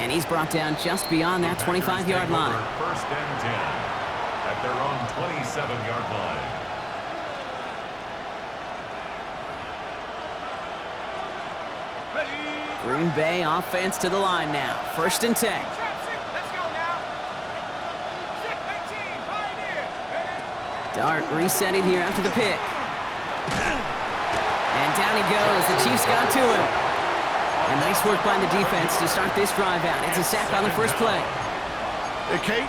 And he's brought down just beyond that 25-yard line. First and 10 at their own 27-yard line. Green Bay offense to the line now. First and 10. Dart resetting here after the pick. And down he goes. The Chiefs got to him. And nice work by the defense to start this drive out. It's a sack on the first play. Hey, Kate,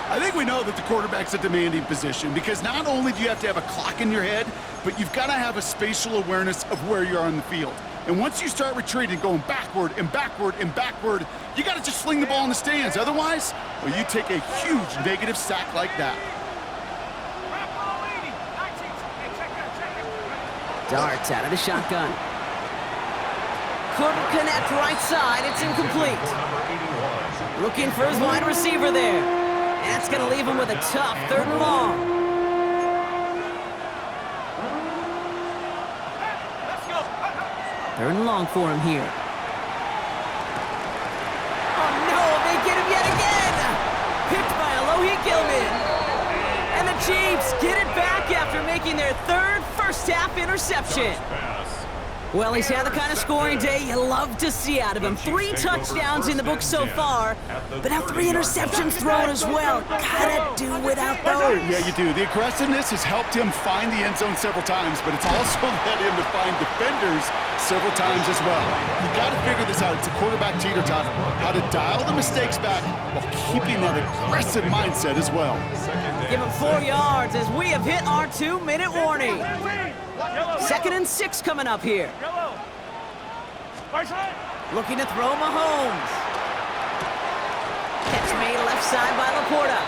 I think we know that the quarterback's a demanding position because not only do you have to have a clock in your head, but you've got to have a spatial awareness of where you are on the field. And once you start retreating, going backward and backward and backward, you got to just sling the ball in the stands. Otherwise, well, you take a huge negative sack like that. Darts out of the shotgun. Couldn't connect right side. It's incomplete. Looking for his wide receiver there. That's going to leave him with a tough 3rd and long. Third and long for him here. Oh, no, they get him yet again. Picked by Alohi Gilman. And the Chiefs get it back after making their 3rd first-half interception. Well, he's had the kind of scoring day you love to see out of him. 3 touchdowns in the book so far, but now 3 interceptions thrown as well. Gotta do without those. Yeah, you do. The aggressiveness has helped him find the end zone several times, but it's also led him to find defenders several times as well. You got to figure this out. It's a quarterback teeter-totter. How to dial the mistakes back while keeping that aggressive mindset as well. Give him 4 yards as we have hit our 2-minute warning. 2nd and 6 coming up here. Looking to throw Mahomes. Catch made left side by Laporta.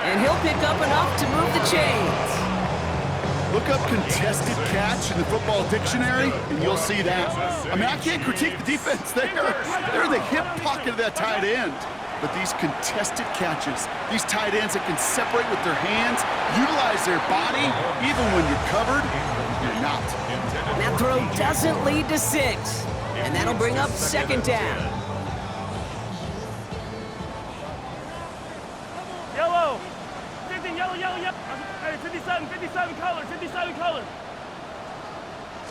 And he'll pick up enough to move the chains. Look up contested catch in the football dictionary, and you'll see that. I mean, I can't critique the defense there. They're in the hip pocket of that tight end. But these contested catches, these tight ends that can separate with their hands, utilize their body, even when you're covered, you're not. That throw doesn't lead to 6. And that'll bring up 2nd down. Yellow. 15, yellow. Hey, 57 color.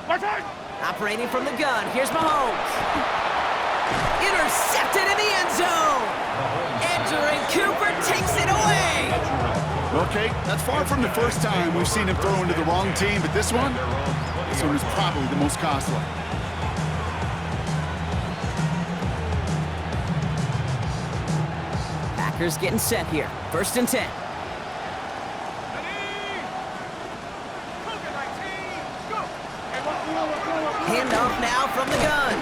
Martin! Operating from the gun, here's Mahomes. Intercepted in the end zone. Entering Cooper takes it away. Okay, that's far from the first time we've seen him throw into the wrong team, but this one is probably the most costly. Packers getting set here. 1st and 10. Handoff now from the gun.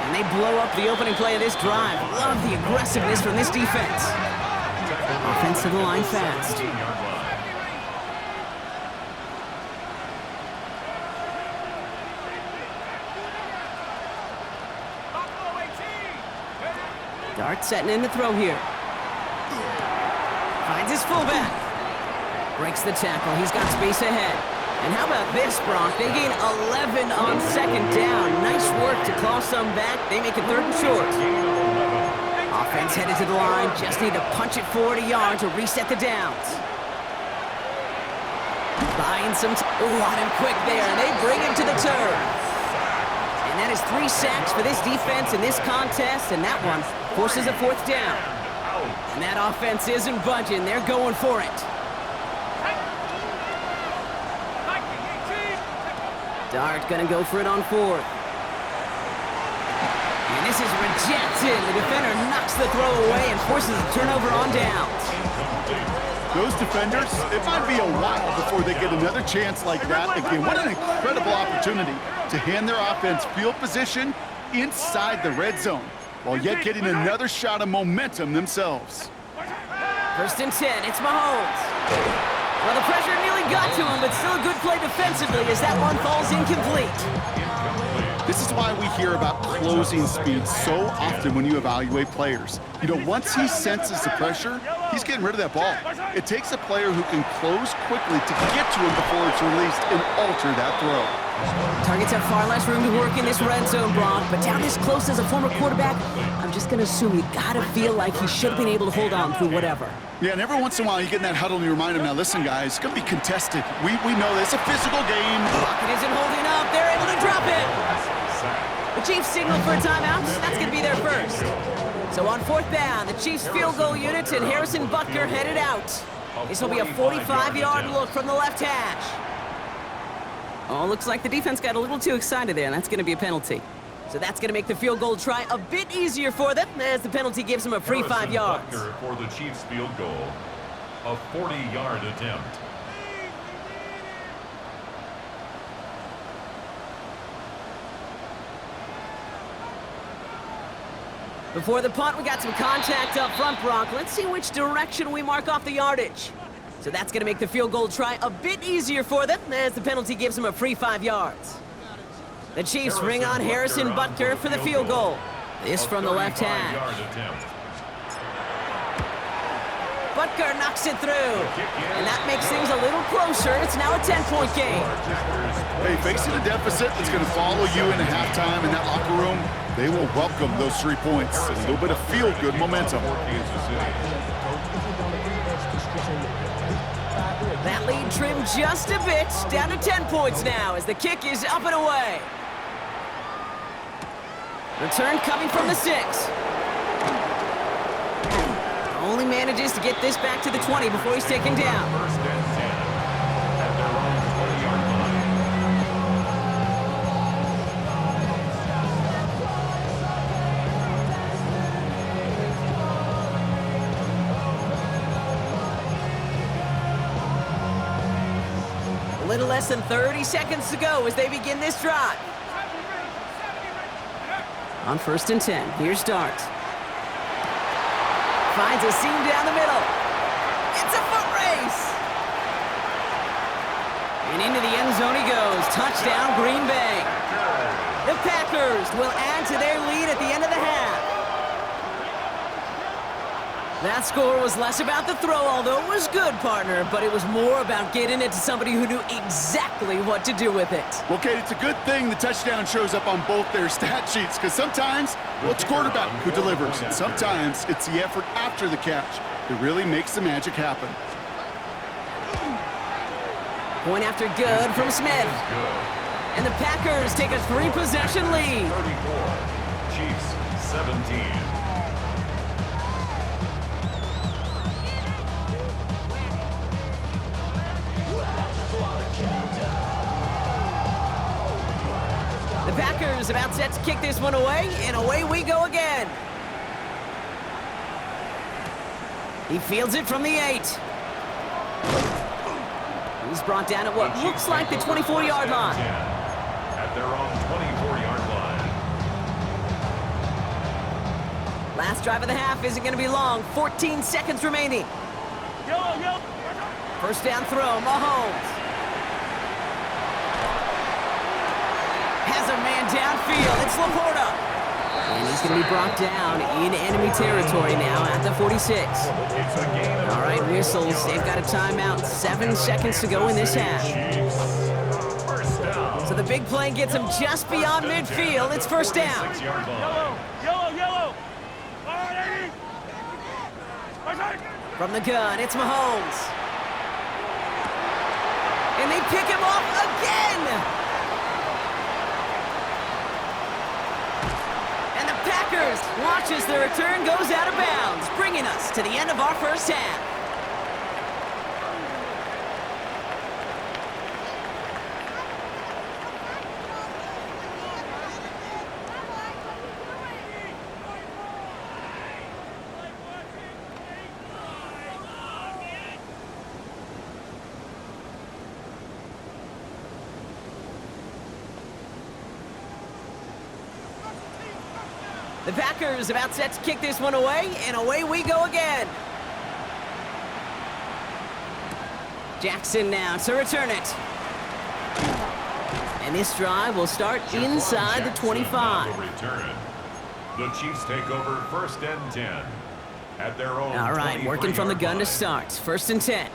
And they blow up the opening play of this drive. Love the aggressiveness from this defense. Offense to the line fast. Dart setting in to throw here. Finds his fullback. Breaks the tackle. He's got space ahead. And how about this, Brock? They gain 11 on 2nd down. Nice work to claw some back. They make it 3rd and short. Offense headed to the line. Just need to punch it 40 yards to reset the downs. Buying some on him quick there, and they bring him to the turf. And that is 3 sacks for this defense in this contest, and that one forces a 4th down. And that offense isn't budging. They're going for it. Dart gonna go for it on 4th. And this is rejected. The defender knocks the throw away and forces a turnover on downs. Those defenders, it might be a while before they get another chance like that again. What an incredible opportunity to hand their offense field position inside the red zone, while yet getting another shot of momentum themselves. 1st and 10, it's Mahomes. Well, the pressure nearly got to him, but still a good play defensively as that one falls incomplete. This is why we hear about closing speed so often when you evaluate players. You know, once he senses the pressure, he's getting rid of that ball. It takes a player who can close quickly to get to him before it's released and alter that throw. Targets have far less room to work in this red zone, Brock, but down this close as a former quarterback, I'm just going to assume you got to feel like he should have been able to hold on through whatever. Yeah, and every once in a while you get in that huddle and you remind him, now listen, guys, it's going to be contested. We know this. It's a physical game. Pocket isn't holding up. They're able to drop it. The Chiefs signal for a timeout. That's going to be their first. So on fourth down, the Chiefs field goal unit and Harrison Butker headed out. This will be a 45-yard look from the left hash. Oh, looks like the defense got a little too excited there, and that's going to be a penalty. So that's going to make the field goal try a bit easier for them, as the penalty gives them a free 5 yards. Butker for the Chiefs field goal, a 40-yard attempt. Before the punt, we got some contact up front, Brock. Let's see which direction we mark off the yardage. So that's going to make the field goal try a bit easier for them, as the penalty gives them a free 5 yards. The Chiefs bring on Harrison Butker for the field goal. This from the left hash. Butker knocks it through, and that makes things a little closer. It's now a 10-point game. Hey, facing a deficit that's going to follow you into halftime in that locker room, they will welcome those 3 points. A little bit of feel-good momentum. That lead trimmed just a bit, down to 10 points now as the kick is up and away. Return coming from the 6. Only manages to get this back to the 20 before he's taken down. First and 10 at their own 20-yard line. A little less than 30 seconds to go as they begin this drive. On first and 10, here's Dart. Finds a seam down the middle. It's a foot race. And into the end zone he goes. Touchdown, Green Bay. The Packers will add to their lead at the end of the half. That score was less about the throw, although it was good, partner, but it was more about getting it to somebody who knew exactly what to do with it. Well, Kate, it's a good thing the touchdown shows up on both their stat sheets, because sometimes, well, it's quarterback who delivers, and sometimes it's the effort after the catch that really makes the magic happen. Point after good from Smith. And the Packers take a 3-possession lead. 34, Chiefs 17. The Packers about set to kick this one away, and away we go again. He fields it from the 8. He's brought down at what looks like the 24-yard line. At their own 24-yard line. Last drive of the half isn't going to be long. 14 seconds remaining. First down throw, Mahomes. Has a man downfield. It's Laporta. And he's going to be brought down in enemy territory now at the 46. All right, whistles. They've got a timeout. 7 seconds to go in this half. So the big play gets him just beyond midfield. It's first down. Yellow. From the gun, it's Mahomes. And they pick him off again. Watch as the return goes out of bounds, bringing us to the end of our first half. The Packers about set to kick this one away, and away we go again. Jackson now to return it. And this drive will start inside the 25. The Chiefs take over first and 10 at their own. All right, working from the gun to start. First and 10.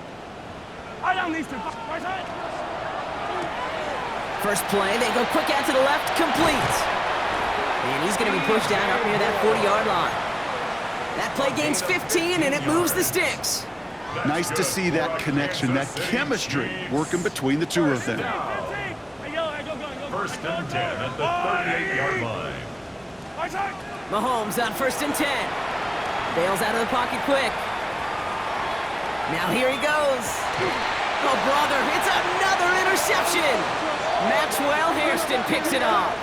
First play, they go quick out to the left, complete. And he's going to be pushed down up near that 40-yard line. That play gains 15, and it moves the sticks. Nice to see that connection, that chemistry working between the two of them. First and 10 at the 38-yard line. Mahomes on first and 10. Bails out of the pocket quick. Now here he goes. Oh, brother, it's another interception. Maxwell Hairston picks it off.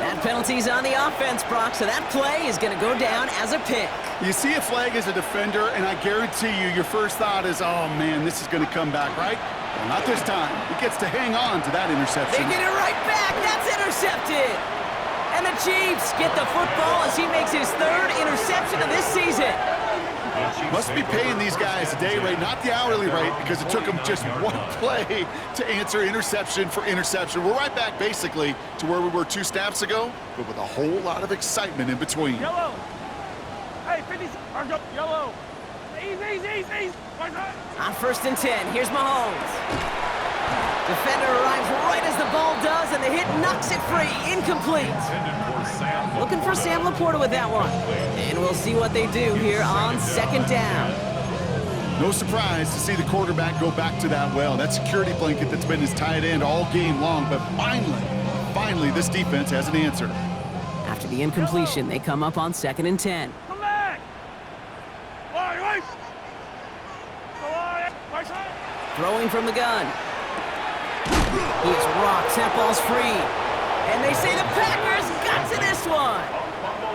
That penalty's on the offense, Brock, so that play is going to go down as a pick. You see a flag as a defender, and I guarantee you, your first thought is, oh, man, this is going to come back, right? Well, not this time. He gets to hang on to that interception. They get it right back. That's intercepted. And the Chiefs get the football as he makes his third interception of this season. Must be paying these guys a day rate, not the hourly rate, because it took them just one play to answer interception for interception. We're right back, basically, to where we were 2 snaps ago, but with a whole lot of excitement in between. Yellow. Hey, 50. Yellow. Easy. On first and 10, here's Mahomes. Defender arrives right as the ball does, and the hit knocks it free. Incomplete. Looking for Sam Laporta with that one. And we'll see what they do here on second down. No surprise to see the quarterback go back to that well. That security blanket that's been his tight end all game long, but finally, this defense has an answer. After the incompletion, they come up on second and 10. Come back. Throwing from the gun. He's rocked. That ball's free. And they say the Packers got to this one.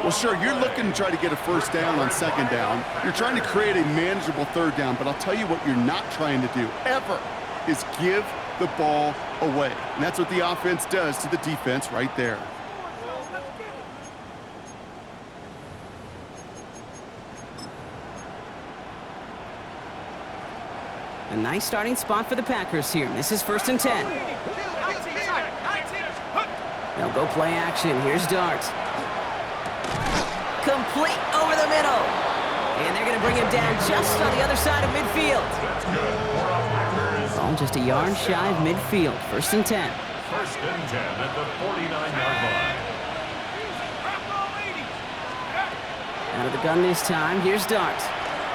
Well, sure, you're looking to try to get a first down on second down. You're trying to create a manageable third down, but I'll tell you what you're not trying to do, ever, is give the ball away. And that's what the offense does to the defense right there. A nice starting spot for the Packers here. This is first and 10. They'll go play action. Here's Dart. Complete over the middle. And they're going to bring him down just on the other side of midfield. Ball just a yard shy of midfield. First and 10. First and 10 at the 49-yard line. Out of the gun this time. Here's Dart.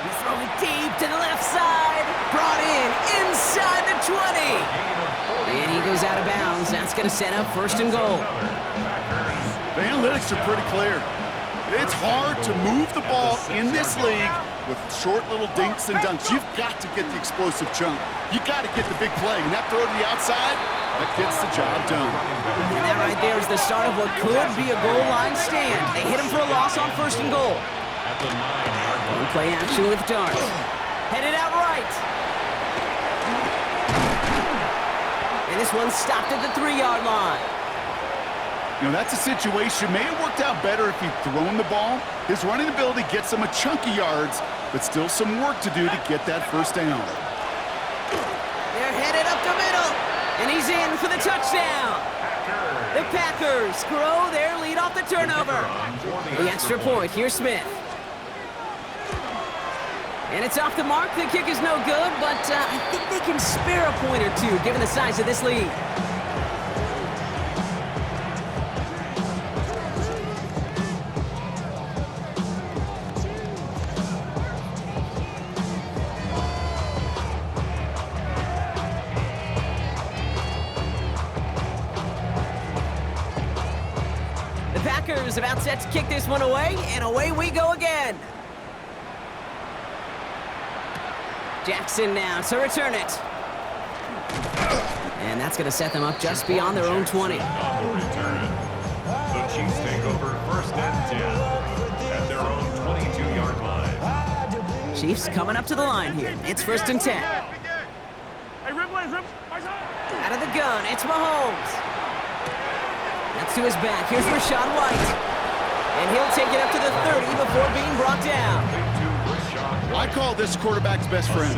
He's throwing deep to the left side. Brought in inside the 20. And he goes out of bounds. That's going to set up first and goal. The analytics are pretty clear. It's hard to move the ball in this league with short little dinks and dunks. You've got to get the explosive chunk. You've got to get the big play. And that throw to the outside, that gets the job done. And that right there is the start of what could be a goal line stand. They hit him for a loss on first and goal. At the 9-yard line. And play action with Dart. Headed out right. And this one's stopped at the 3-yard line. You know, that's a situation. May have worked out better if he'd thrown the ball. His running ability gets him a chunk of yards, but still some work to do to get that first down. They're headed up the middle. And he's in for the touchdown. The Packers grow their lead off the turnover. The extra point. Here's Smith. And it's off the mark. The kick is no good, but I think they can spare a point or two given the size of this lead. The Packers about set to kick this one away, and away we go again. Jackson now to return it. And that's going to set them up just beyond their own 20. On the return. The Chiefs take over first and 10 at their own 22-yard line. Chiefs coming up to the line here. It's first and 10. Hey, rip. Out of the gun, it's Mahomes. That's to his back. Here's Rachaad White. And he'll take it up to the 30 before being brought down. I call this quarterback's best friend.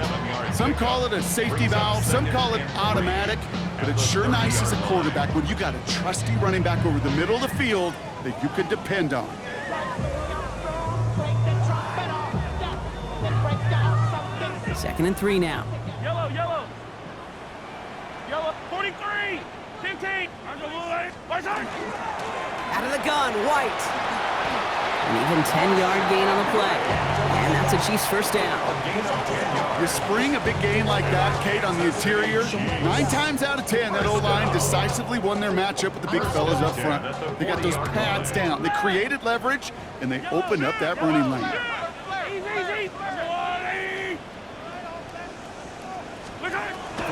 Some call it a safety valve, some call it automatic, but it's sure nice as a quarterback when you got a trusty running back over the middle of the field that you could depend on. Second and 3 now. Yellow. 43. 15. Out of the gun, White. An even 10-yard gain on the play. And that's a Chiefs first down. You spring a big gain like that, Kate, on the interior, 9 times out of 10, that O-line decisively won their matchup with the big fellas up front. They got those pads down. They created leverage, and they opened up that running lane.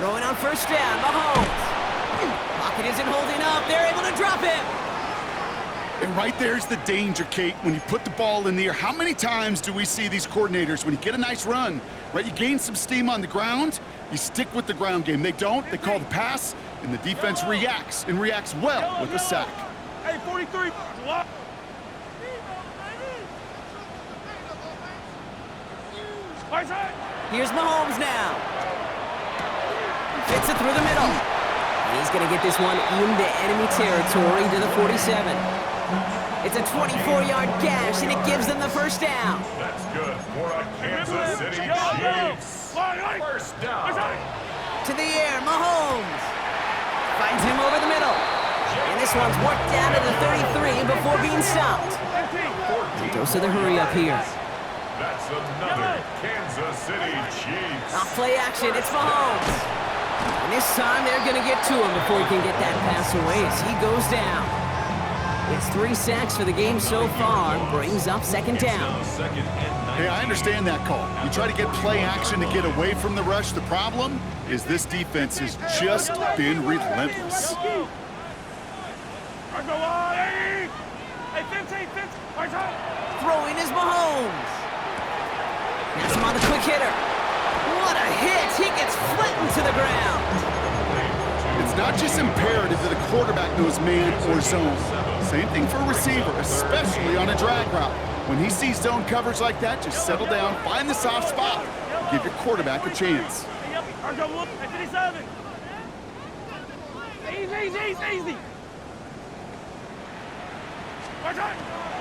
Throwing on first down, Mahomes. Pocket isn't holding up. They're able to drop him. And right there's the danger, Kate, when you put the ball in the air. How many times do we see these coordinators, when you get a nice run, right, you gain some steam on the ground, you stick with the ground game. They don't. They call the pass, and the defense reacts, and reacts well with a sack. Hey, 43. Here's Mahomes now. Fits it through the middle. He's going to get this one into enemy territory to the 47. It's a 24-yard gash, and it gives them the first down. That's good for a Kansas City Chiefs. First down. To the air, Mahomes. Finds him over the middle. And this one's worked down to the 33 before being stopped. Dose of the hurry up here. That's another Kansas City Chiefs. Off play action, it's Mahomes. And this time they're going to get to him before he can get that pass away as he goes down. It's 3 sacks for the game so far, brings up second down. Hey, I understand that call. You try to get play action to get away from the rush. The problem is this defense has just been relentless. Throwing is Mahomes. That's him on the quick hitter. What a hit! He gets flattened to the ground. It's not just imperative that a quarterback knows man or zone. Same thing for a receiver, especially on a drag route. When he sees zone coverage like that, just settle down, find the soft spot, and give your quarterback a chance. Easy.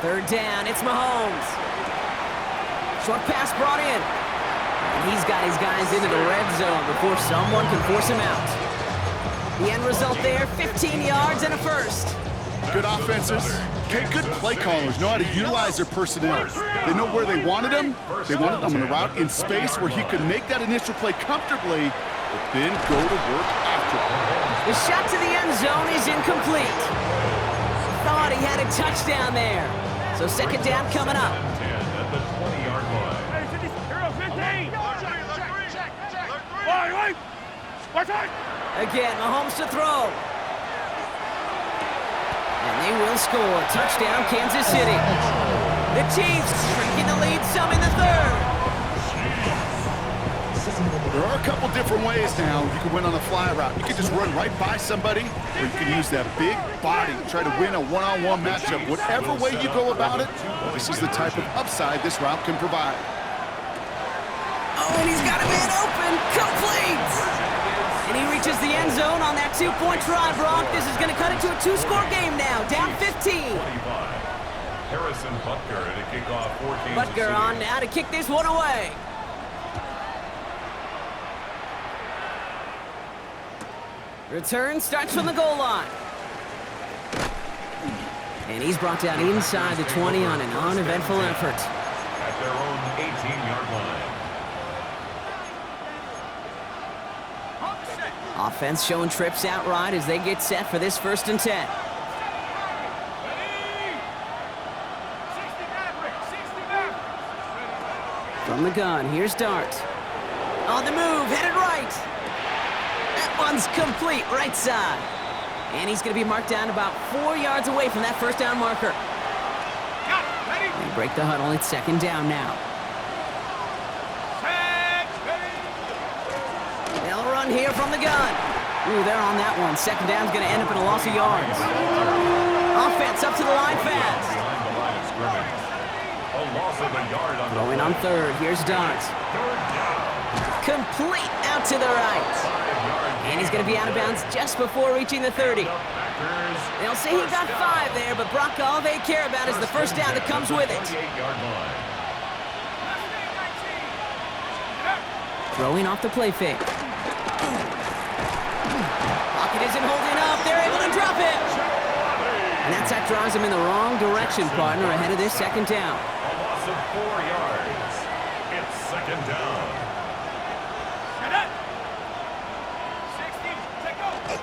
Third down, it's Mahomes. Short pass brought in. And he's got his guys into the red zone before someone can force him out. The end result there, 15 yards and a first. Good offenses. Okay, good play callers know how to utilize their personnel. They know where they wanted them. They wanted them on a route in space where he could make that initial play comfortably, but then go to work after it. The shot to the end zone is incomplete. Thought he had a touchdown there. So second down coming up. 10 at the 20-yard line. Again, Mahomes to throw. And they will score. Touchdown, Kansas City. The Chiefs shrinking the lead some in the third. There are a couple different ways now you can win on a fly route. You can just run right by somebody, or you can use that big body, try to win a one-on-one matchup. Whatever way you go about it, this is the type of upside this route can provide. Oh, and he's got a man open. Complete. And he reaches the end zone on that 2-point try, Brock. This is going to cut it to a 2-score game now. Down 15. Harrison Butker to kick off for Kansas Butker City. on now to kick this one away. Return starts from the goal line. And he's brought down inside the 20 on an uneventful effort. At their own 18-yard line. Offense showing trips outright as they get set for this 1st and 10. From the gun, here's Dart. On the move, headed right. That one's complete, right side. And he's going to be marked down about 4 yards away from that first down marker. They break the huddle, it's second down now. They'll run here from the gun. Ooh, they're on that one. Second down's going to end up in a loss of yards. Offense up to the line fast. Behind the line of scrimmage. A loss of a yard on Throwing on third. Here's Dart. third down. Complete out to the right. 5 yards. And he's going to be out of bounds just before reaching the 30. They'll say he got 5 there, but Brock, all they care about is the first down that comes with it. 28-yard line. Throwing off the play fake. Pocket isn't holding up. They're able to drop it. And that sack drives him in the wrong direction, partner, ahead of this second down. A loss of 4 yards. It's second down.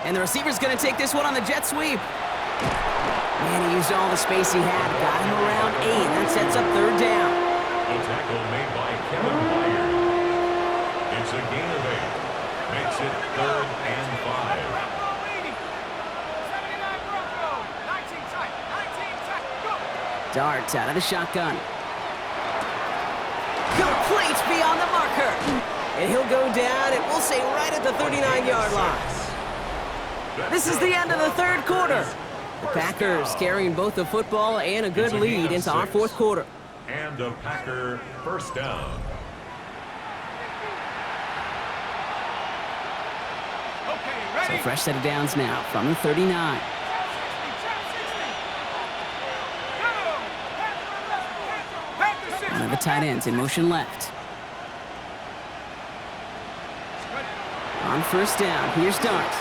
And the receiver's going to take this one on the jet sweep. Man, he used all the space he had. Got him around 8. That sets up third down. A tackle made by Kevin Byard. It's a gain of 8. Makes it 3rd and 5. Darts out of the shotgun. Complete beyond the marker. And he'll go down, and we'll say right at the 39-yard line. This is the end of the third quarter. The Packers carrying both the football and a good lead into our fourth quarter. And a Packer first down. So fresh set of downs now from the 39. One of the tight ends in motion left. On first down, here's Dart.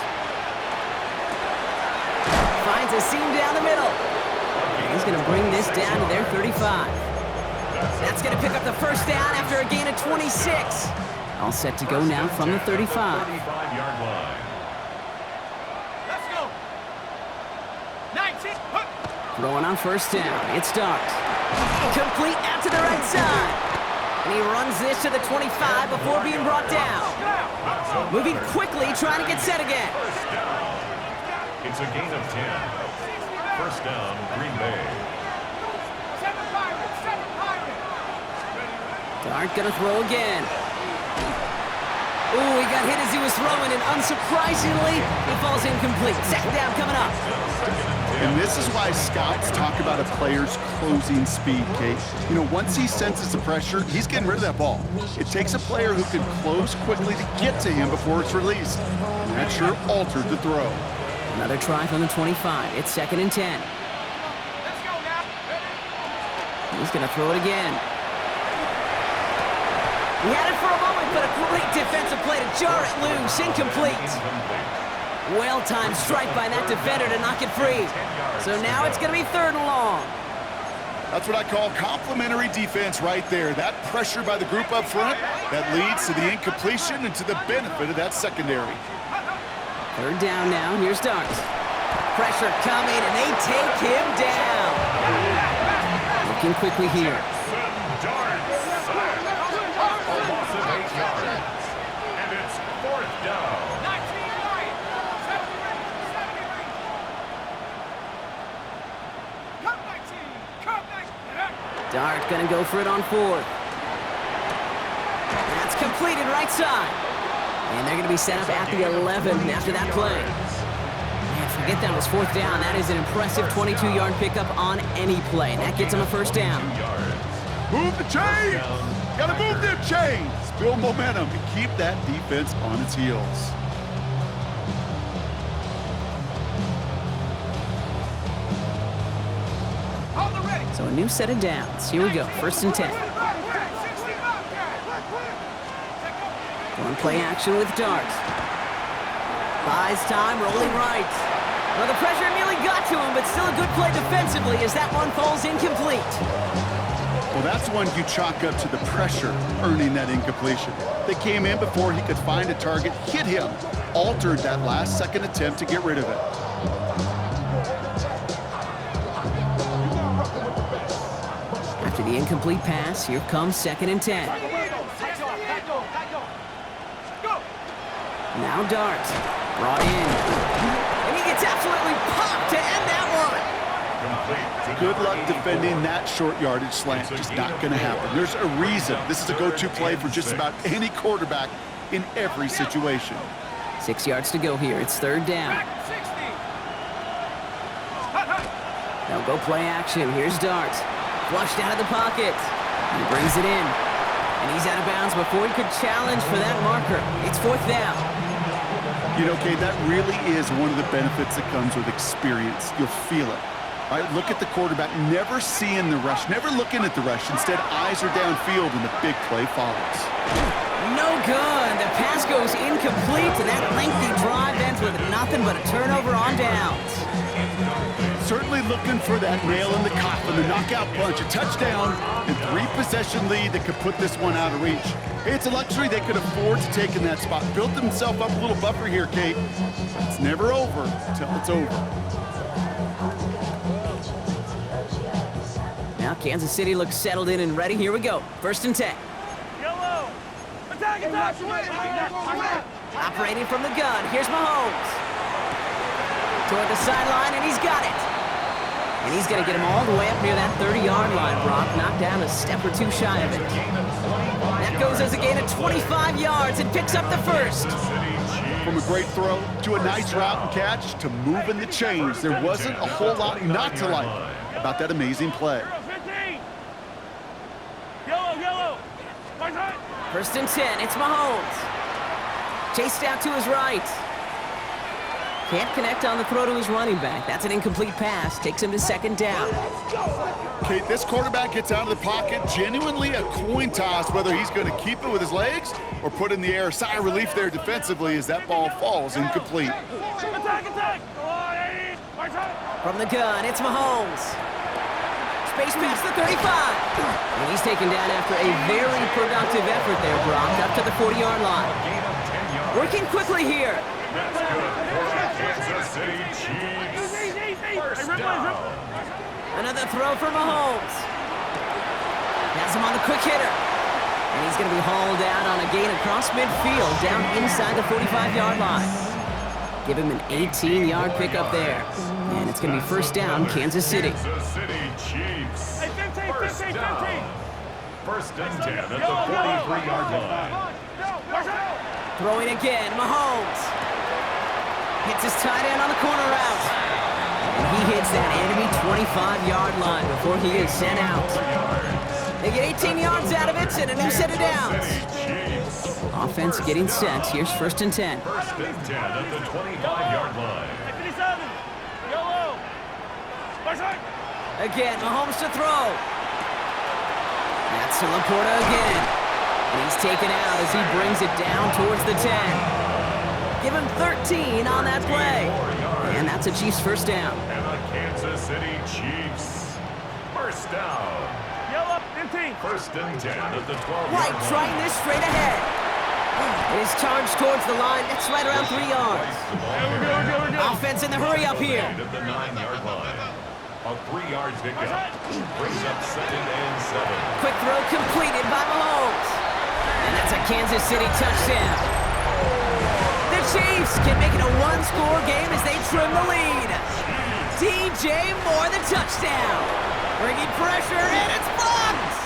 Finds a seam down the middle. And he's going to bring this down to their 35. That's going to pick up the first down after a gain of 26. All set to go now from the 35. 35-yard line. Let's go. 19. Throwing on first down, it's Dart. Complete out to the right side. And he runs this to the 25 before being brought down. Moving quickly, trying to get set again. First down. It's a gain of 10. First down, Green Bay. Dart gonna throw again. Ooh, he got hit as he was throwing, and unsurprisingly, he falls incomplete. Second down coming up. And this is why scouts talk about a player's closing speed, Kate. You know, once he senses the pressure, he's getting rid of that ball. It takes a player who can close quickly to get to him before it's released. And that sure altered the throw. Another try from the 25. It's 2nd and 10. Let's go now. He's gonna throw it again. He had it for a moment, but a great defensive play to jar it loose. Incomplete. Well-timed strike by that defender to knock it free. So now it's going to be 3rd and long. That's what I call complimentary defense right there. That pressure by the group up front, that leads to the incompletion and to the benefit of that secondary. 3rd down now. Here's Dart. Pressure coming, and they take him down. Looking quickly here. And it's 4th down. Dart gonna go for it on 4th. That's completed right side. And they're gonna be set up at the 11 after that play. Man, forget that was 4th down. That is an impressive 22-yard pickup on any play. And that gets them a first down. Move the chains! Gotta move them chains! Build momentum and keep that defense on its heels. So a new set of downs. Here we go, 1st and 10. One play action with Dart. Buys time, rolling right. Well, the pressure nearly got to him, but still a good play defensively as that one falls incomplete. Well, that's one you chalk up to the pressure earning that incompletion. They came in before he could find a target, hit him, altered that last-second attempt to get rid of it. After the incomplete pass, here comes 2nd and 10. Now Dart, brought in. And he gets absolutely popped to end that one. Good luck defending that short yardage slant. Just not going to happen. There's a reason this is a go-to play for just about any quarterback in every situation. 6 yards to go here. It's 3rd down. They'll go play action. Here's Dart. Flushed out of the pocket. He brings it in. And he's out of bounds before he could challenge for that marker. It's 4th down. You know, Kate, that really is one of the benefits that comes with experience. You'll feel it. All right, look at the quarterback, never seeing the rush, never looking at the rush. Instead, eyes are downfield, and the big play follows. No good. The pass goes incomplete, and that lengthy drive ends with nothing but a turnover on downs. Certainly looking for that nail in the coffin, the knockout punch, a touchdown, and 3-possession lead that could put this one out of reach. Hey, it's a luxury they could afford to take in that spot. Built himself up a little buffer here, Kate. It's never over until it's over. Now Kansas City looks settled in and ready. Here we go. 1st and 10. Yellow. Attack, attack. Operating from the gun. Here's Mahomes. Toward the sideline, and he's got it. And he's going to get him all the way up near that 30-yard line, Brock. Knocked down a step or two shy of it. That goes as a gain of 25 yards and picks up the first. From a great throw to a nice route and catch to moving the chains, there wasn't a whole lot not to like about that amazing play. Yellow. 1st and 10, it's Mahomes. Chased out to his right. Can't connect on the throw to his running back. That's an incomplete pass. Takes him to 2nd down. Kate, this quarterback gets out of the pocket, genuinely a coin toss, whether he's going to keep it with his legs or put in the air. Sigh of relief there defensively as that ball falls incomplete. Attack. From the gun, it's Mahomes. Space past the 35. And he's taken down after a very productive effort there, Brock, up to the 40-yard line. Working quickly here. That's good for the Kansas City Chiefs. First down. Another throw for Mahomes. Has him on the quick hitter. And he's going to be hauled out on a gain across midfield, down inside the 45-yard line. Give him an 18-yard pickup there. And it's going to be 1st down, Kansas City. Kansas City Chiefs. 15. 1st down. 1st and 10 at the 43-yard line. Throwing again, Mahomes. Hits his tight end on the corner route. And he hits that enemy 25-yard line before he is sent out. They get 18 yards out of it and a new set of downs. Offense getting set. Here's 1st and 10. 1st and 10 at the 25-yard line. Yellow. Again, Mahomes to throw. That's to Laporta again. And he's taken out as he brings it down towards the 10. Give him 13 on that play. And that's a Chiefs 1st down. And the Kansas City Chiefs. 1st down. Yellow. 15. 1st and 10 at the 12-yard Right, line. trying this straight ahead. It is charged towards the line. It's right around 3 yards. Offense in the hurry up here. At the 9-yard line. A 3-yard pickup. Brings up 2nd and 7. Quick throw completed by Mahomes. And that's a Kansas City touchdown. The Chiefs can make it a 1-score game as they trim the lead. DJ Moore, the touchdown. Bringing pressure, and it's blocked.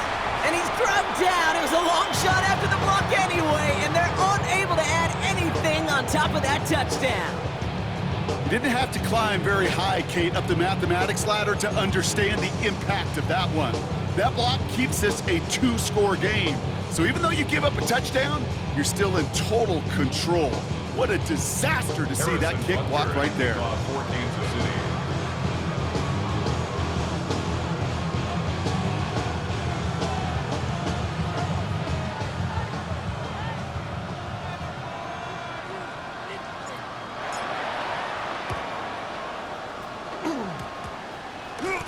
And he's drugged down. It was a long shot after the block anyway, and they're unable to add anything on top of that touchdown. You didn't have to climb very high, Kate, up the mathematics ladder to understand the impact of that one. That block keeps this a 2-score game. So even though you give up a touchdown, you're still in total control. What a disaster to see that kick block right there. For Kansas City.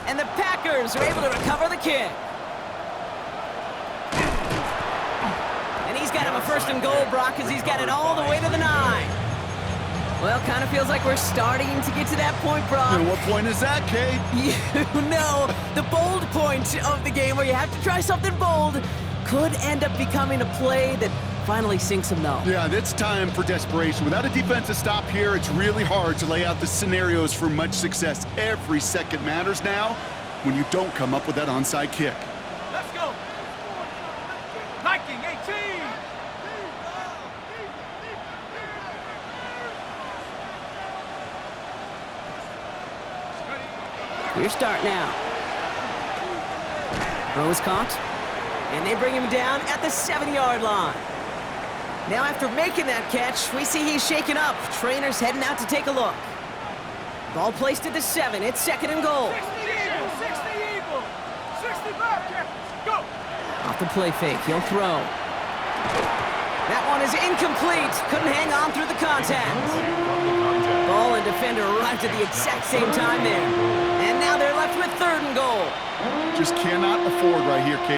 And the Packers are able to recover the kick. And he's got him a 1st and goal, Brock, because he's got it all the way to the 9. Well, kind of feels like we're starting to get to that point, Brock. And what point is that, Kate? You know, the bold point of the game where you have to try something bold could end up becoming a play that finally sinks him, though. Yeah, it's time for desperation. Without a defensive stop here, it's really hard to lay out the scenarios for much success. Every second matters now when you don't come up with that onside kick. Let's go. Viking 18. Your start now. Throw is caught. And they bring him down at the 7-yard line. Now after making that catch, we see he's shaken up. Trainer's heading out to take a look. Ball placed at the 7. It's 2nd and goal. off the play fake. He'll throw. That one is incomplete. Couldn't hang on through the contact. Ball and defender arrived at the exact same time there. And now they're left with 3rd and goal. Just cannot afford right here, Kate.